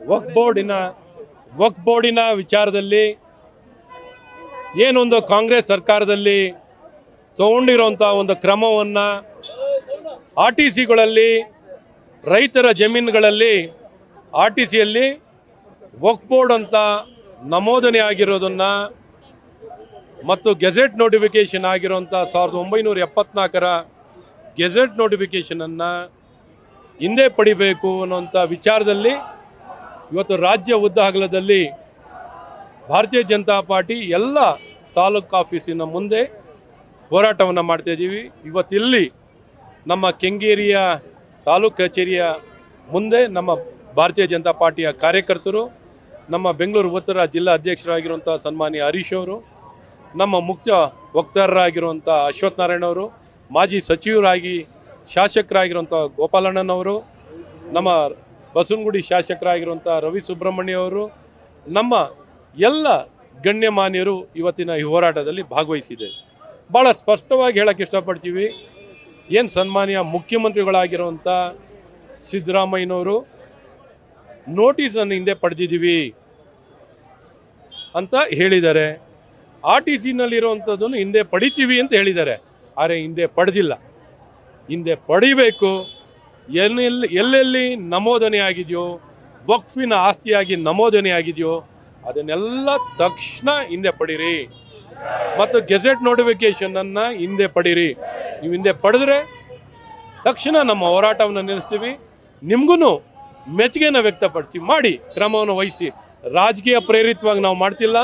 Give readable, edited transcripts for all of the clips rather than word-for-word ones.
ವಕ್ಫ್ ಬೋರ್ಡಿನ ವಿಚಾರದಲ್ಲಿ ಏನೊಂದು ಕಾಂಗ್ರೆಸ್ ಸರ್ಕಾರದಲ್ಲಿ ತಗೊಂಡಿರುವಂಥ ಒಂದು ಕ್ರಮವನ್ನು ಆರ್ ಟಿ ಸಿಗಳಲ್ಲಿ ರೈತರ ಜಮೀನುಗಳಲ್ಲಿ ಆರ್ ಟಿ ಸಿಯಲ್ಲಿ ವಕ್ಫ್ ಬೋರ್ಡ್ ಅಂತ ನಮೂದನೆ ಆಗಿರೋದನ್ನು ಮತ್ತು ಗೆಜೆಟ್ ನೋಟಿಫಿಕೇಷನ್ ಆಗಿರುವಂಥ 1974ರ ಗೆಜೆಟ್ ನೋಟಿಫಿಕೇಷನನ್ನು ಹಿಂದೆ ಪಡಿಬೇಕು ಅನ್ನುವಂಥ ವಿಚಾರದಲ್ಲಿ ಇವತ್ತು ರಾಜ್ಯ ಉದ್ದಗಲದಲ್ಲಿ ಭಾರತೀಯ ಜನತಾ ಪಾರ್ಟಿ ಎಲ್ಲ ತಾಲೂಕು ಆಫೀಸಿನ ಮುಂದೆ ಹೋರಾಟವನ್ನು ಮಾಡ್ತಾಯಿದ್ದೀವಿ. ಇವತ್ತಿಲ್ಲಿ ನಮ್ಮ ಕೆಂಗೇರಿಯ ತಾಲೂಕು ಕಚೇರಿಯ ಮುಂದೆ ನಮ್ಮ ಭಾರತೀಯ ಜನತಾ ಪಾರ್ಟಿಯ ಕಾರ್ಯಕರ್ತರು, ನಮ್ಮ ಬೆಂಗಳೂರು ಉತ್ತರ ಜಿಲ್ಲಾ ಅಧ್ಯಕ್ಷರಾಗಿರುವಂಥ ಸನ್ಮಾನ್ಯ ಹರೀಶ್ ಅವರು, ನಮ್ಮ ಮುಖ್ಯ ವಕ್ತಾರರಾಗಿರುವಂಥ ಅಶ್ವಥ್ ನಾರಾಯಣ ಅವರು, ಮಾಜಿ ಸಚಿವರಾಗಿ ಶಾಸಕರಾಗಿರುವಂಥ ಗೋಪಾಲಣ್ಣನವರು, ನಮ್ಮ ಬಸವನಗುಡಿ ಶಾಸಕರಾಗಿರುವಂಥ ರವಿ ಸುಬ್ರಹ್ಮಣ್ಯ ಅವರು, ನಮ್ಮ ಎಲ್ಲ ಗಣ್ಯಮಾನ್ಯರು ಇವತ್ತಿನ ಈ ಹೋರಾಟದಲ್ಲಿ ಭಾಗವಹಿಸಿದೆ. ಭಾಳ ಸ್ಪಷ್ಟವಾಗಿ ಹೇಳಕ್ಕೆ ಇಷ್ಟಪಡ್ತೀವಿ, ಏನು ಸನ್ಮಾನ್ಯ ಮುಖ್ಯಮಂತ್ರಿಗಳಾಗಿರುವಂಥ ಸಿದ್ದರಾಮಯ್ಯನವರು ನೋಟಿಸನ್ನು ಹಿಂದೆ ಪಡೆದಿದ್ದೀವಿ ಅಂತ ಹೇಳಿದ್ದಾರೆ. ಆರ್ ಟಿ ಸಿನಲ್ಲಿರುವಂಥದ್ದನ್ನು ಹಿಂದೆ ಪಡಿತೀವಿ ಅಂತ ಹೇಳಿದ್ದಾರೆ. ಆದರೆ ಹಿಂದೆ ಪಡೆದಿಲ್ಲ, ಹಿಂದೆ ಪಡಿಬೇಕು. ಎಲ್ಲೆಲ್ಲಿ ನಮೂದನೆ ಆಗಿದೆಯೋ, ವಕ್ಫಿನ ಆಸ್ತಿಯಾಗಿ ನಮೂದನೆ ಆಗಿದೆಯೋ ಅದನ್ನೆಲ್ಲ ತಕ್ಷಣ ಹಿಂದೆ ಪಡೀರಿ ಮತ್ತು ಗೆಜೆಟ್ ನೋಟಿಫಿಕೇಷನನ್ನು ಹಿಂದೆ ಪಡೀರಿ. ನೀವು ಹಿಂದೆ ಪಡೆದ್ರೆ ತಕ್ಷಣ ನಮ್ಮ ಹೋರಾಟವನ್ನು ನಿಲ್ಲಿಸ್ತೀವಿ. ನಿಮಗೂ ಮೆಚ್ಚುಗೆನ ವ್ಯಕ್ತಪಡಿಸ್ತೀವಿ. ಮಾಡಿ, ಕ್ರಮವನ್ನು ವಹಿಸಿ. ರಾಜಕೀಯ ಪ್ರೇರಿತವಾಗಿ ನಾವು ಮಾಡ್ತಿಲ್ಲ.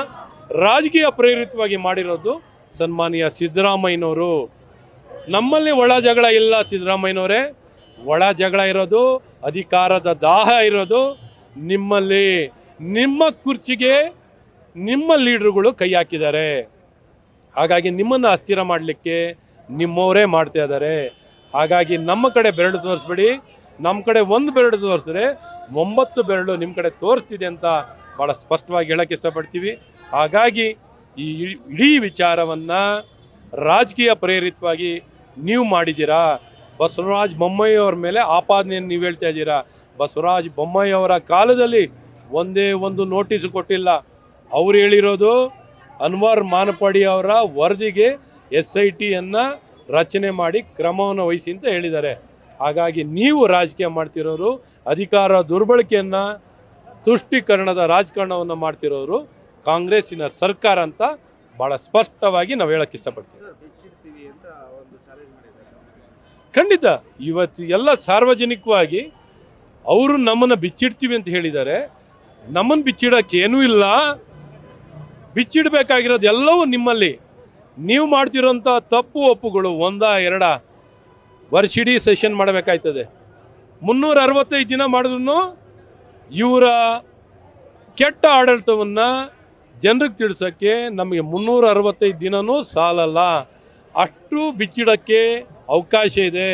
ರಾಜಕೀಯ ಪ್ರೇರಿತವಾಗಿ ಮಾಡಿರೋದು ಸನ್ಮಾನ್ಯ ಸಿದ್ದರಾಮಯ್ಯನವರು. ನಮ್ಮಲ್ಲಿ ಒಳ ಜಗಳ ಇಲ್ಲ ಸಿದ್ದರಾಮಯ್ಯನವರೇ. ಒಳ ಜಗಳ ಇರೋದು, ಅಧಿಕಾರದ ದಾಹ ಇರೋದು ನಿಮ್ಮಲ್ಲಿ. ನಿಮ್ಮ ಕುರ್ಚಿಗೆ ನಿಮ್ಮ ಲೀಡ್ರುಗಳು ಕೈ ಹಾಕಿದ್ದಾರೆ. ಹಾಗಾಗಿ ನಿಮ್ಮನ್ನು ಅಸ್ಥಿರ ಮಾಡಲಿಕ್ಕೆ ನಿಮ್ಮವರೇ ಮಾಡ್ತಾ ಇದ್ದಾರೆ. ಹಾಗಾಗಿ ನಮ್ಮ ಕಡೆ ಬೆರಳು ತೋರಿಸ್ಬೇಡಿ. ನಮ್ಮ ಕಡೆ ಒಂದು ಬೆರಳು ತೋರಿಸಿದ್ರೆ 9 ಬೆರಳು ನಿಮ್ಮ ಕಡೆ ತೋರಿಸ್ತಿದೆ ಅಂತ ಭಾಳ ಸ್ಪಷ್ಟವಾಗಿ ಹೇಳೋಕ್ಕೆ ಇಷ್ಟಪಡ್ತೀವಿ. ಹಾಗಾಗಿ ಈ ಇಡೀ ವಿಚಾರವನ್ನು ರಾಜಕೀಯ ಪ್ರೇರಿತವಾಗಿ ನೀವು ಮಾಡಿದ್ದೀರಾ. ಬಸವರಾಜ ಬೊಮ್ಮಾಯಿ ಅವರ ಮೇಲೆ ಆಪಾದನೆಯನ್ನು ನೀವು ಹೇಳ್ತಾ ಇದ್ದೀರಾ. ಬಸವರಾಜ ಬೊಮ್ಮಾಯಿ ಅವರ ಕಾಲದಲ್ಲಿ ಒಂದೇ ಒಂದು ನೋಟಿಸ್ ಕೊಟ್ಟಿಲ್ಲ. ಅವ್ರು ಹೇಳಿರೋದು ಅನ್ವರ್ ಮಾನಪಾಡಿ ಅವರ ವರದಿಗೆ SITಯನ್ನು ರಚನೆ ಮಾಡಿ ಕ್ರಮವನ್ನು ವಹಿಸಿ ಅಂತ ಹೇಳಿದ್ದಾರೆ. ಹಾಗಾಗಿ ನೀವು ರಾಜಕೀಯ ಮಾಡ್ತಿರೋರು, ಅಧಿಕಾರ ದುರ್ಬಳಕೆಯನ್ನು, ತುಷ್ಟೀಕರಣದ ರಾಜಕಾರಣವನ್ನು ಮಾಡ್ತಿರೋರು ಕಾಂಗ್ರೆಸ್ಸಿನ ಸರ್ಕಾರ ಅಂತ ಭಾಳ ಸ್ಪಷ್ಟವಾಗಿ ನಾವು ಹೇಳಕ್ಕೆ ಇಷ್ಟಪಡ್ತೀವಿ. ಖಂಡಿತ ಇವತ್ತು ಎಲ್ಲ ಸಾರ್ವಜನಿಕವಾಗಿ ಅವರು ನಮ್ಮನ್ನು ಬಿಚ್ಚಿಡ್ತೀವಿ ಅಂತ ಹೇಳಿದ್ದಾರೆ. ನಮ್ಮನ್ನು ಬಿಚ್ಚಿಡೋಕ್ಕೆ ಏನೂ ಇಲ್ಲ. ಬಿಚ್ಚಿಡಬೇಕಾಗಿರೋದು ಎಲ್ಲವೂ ನಿಮ್ಮಲ್ಲಿ. ನೀವು ಮಾಡ್ತಿರೋಂಥ ತಪ್ಪು ಒಪ್ಪುಗಳು 1-2 ವರ್ಷಿಡೀ ಸೆಷನ್ ಮಾಡಬೇಕಾಯ್ತದೆ. 365 ದಿನ ಮಾಡಿದ್ರು ಇವರ ಕೆಟ್ಟ ಆಡಳಿತವನ್ನು ಜನರಿಗೆ ತಿಳಿಸೋಕ್ಕೆ ನಮಗೆ 365 ದಿನವೂ ಸಾಲಲ್ಲ. ಅಷ್ಟು ಬಿಚ್ಚಿಡೋಕ್ಕೆ ಅವಕಾಶ ಇದೆ.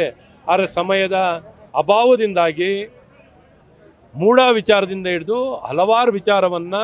ಆದರೆ ಸಮಯದ ಅಭಾವದಿಂದಾಗಿ ಮೂಢ ವಿಚಾರದಿಂದ ಹಿಡಿದು ಹಲವಾರು ವಿಚಾರವನ್ನು